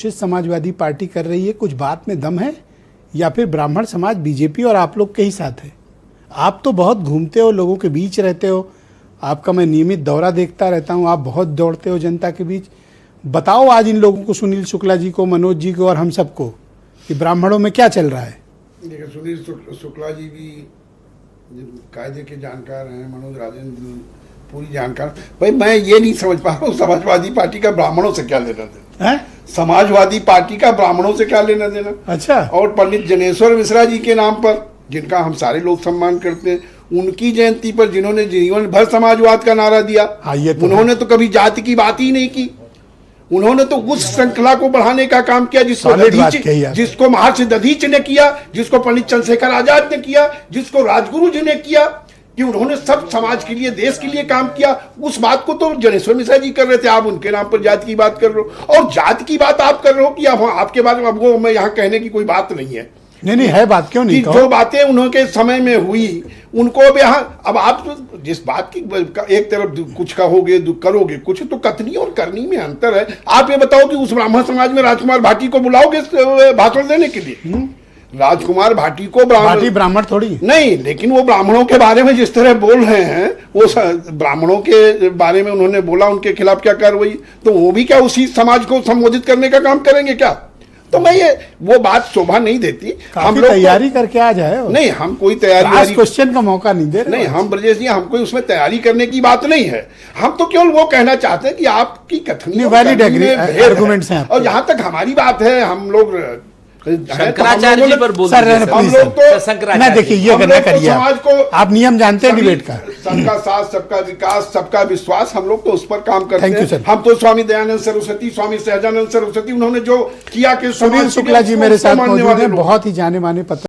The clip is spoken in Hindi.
समाजवादी पार्टी कर रही है, कुछ बात में दम है या फिर ब्राह्मण समाज बीजेपी और आप लोग के ही साथ है? आप तो बहुत घूमते हो, लोगों के बीच रहते हो, आपका मैं नियमित दौरा देखता रहता हूं, आप बहुत दौड़ते हो जनता के बीच। बताओ आज इन लोगों को, सुनील शुक्ला जी को, मनोज जी को और हम सबको, कि ब्राह्मणों में क्या चल रहा है। देखिए, सुनील शुक्ला जी भी कायदे के जानकार हैं, मनोज राजेंद्र पूरी जानकार। भाई मैं ये नहीं समझ पा रहा हूँ समाजवादी पार्टी का ब्राह्मणों से क्या लेना देना है? समाजवादी पार्टी का ब्राह्मणों से क्या लेना देना? अच्छा। और पंडित जनेश्वर मिश्रा जी के नाम पर, जिनका हम सारे लोग सम्मान करते हैं, उनकी जयंती पर जिन्होंने जीवन भर समाजवाद का नारा दिया, उन्होंने तो कभी जाति की बात ही नहीं की। उन्होंने तो उस श्रृंखला को बढ़ाने का काम किया जिसको महर्षि दधीच ने किया, जिसको पंडित चंद्रशेखर आजाद ने किया, जिसको राजगुरु जी ने किया, कि उन्होंने सब समाज के लिए, देश के लिए काम किया। उस बात को तो जनेश्वर मिश्रा जी कर रहे थे, आप उनके नाम पर जाति की बात कर रहे हो। और जाति की बात आप कर रहे हो कि आपके बारे में अब मैं यहाँ कहने की कोई बात नहीं है। नहीं है बात, क्यों नहीं? जो बातें उन्होंने समय में हुई उनको अब यहाँ, अब आप जिस बात की एक तरफ कुछ कहोगे करोगे, कुछ तो कथनी और करनी में अंतर है। आप ये बताओ कि उस ब्राह्मण समाज में राजकुमार भाटी को बुलाओगे भाषण देने के लिए? राजकुमार भाटी को ब्राह्मण थोड़ी नहीं, लेकिन वो ब्राह्मणों के बारे में जिस तरह बोल रहे हैं, वो ब्राह्मणों के बारे में उन्होंने बोला, उनके खिलाफ क्या कार्रवाई, तो वो भी क्या उसी समाज को संबोधित करने का काम करेंगे क्या? तो मैं ये वो बात शोभा नहीं देती। हम लोग तैयारी करके आ जाए। नहीं, हम कोई तैयारी क्वेश्चन का मौका नहीं दे रहे। नहीं, हम ब्रजेश जी, हम कोई उसमें तैयारी करने की बात नहीं है। हम तो केवल वो कहना चाहते हैं कि आपकी कथनी आर्गुमेंट्स हैं। और जहां तक हमारी बात है, हम लोग शंकराचार्य जी पर बोलते हैं। हम लोग तो मैं देखिए ये करना करिए, समाज को आप नियम जानते हैं डिबेट का, सबका साथ, सबका विकास, सबका विश्वास, हम लोग तो उस पर काम करते हैं। हम तो स्वामी दयानंद सरस्वती, स्वामी सहजानंद सरस्वती, उन्होंने जो किया कि सुनील शुक्ला जी मेरे साथ मौजूद हैं, बहुत ही जाने माने पत्र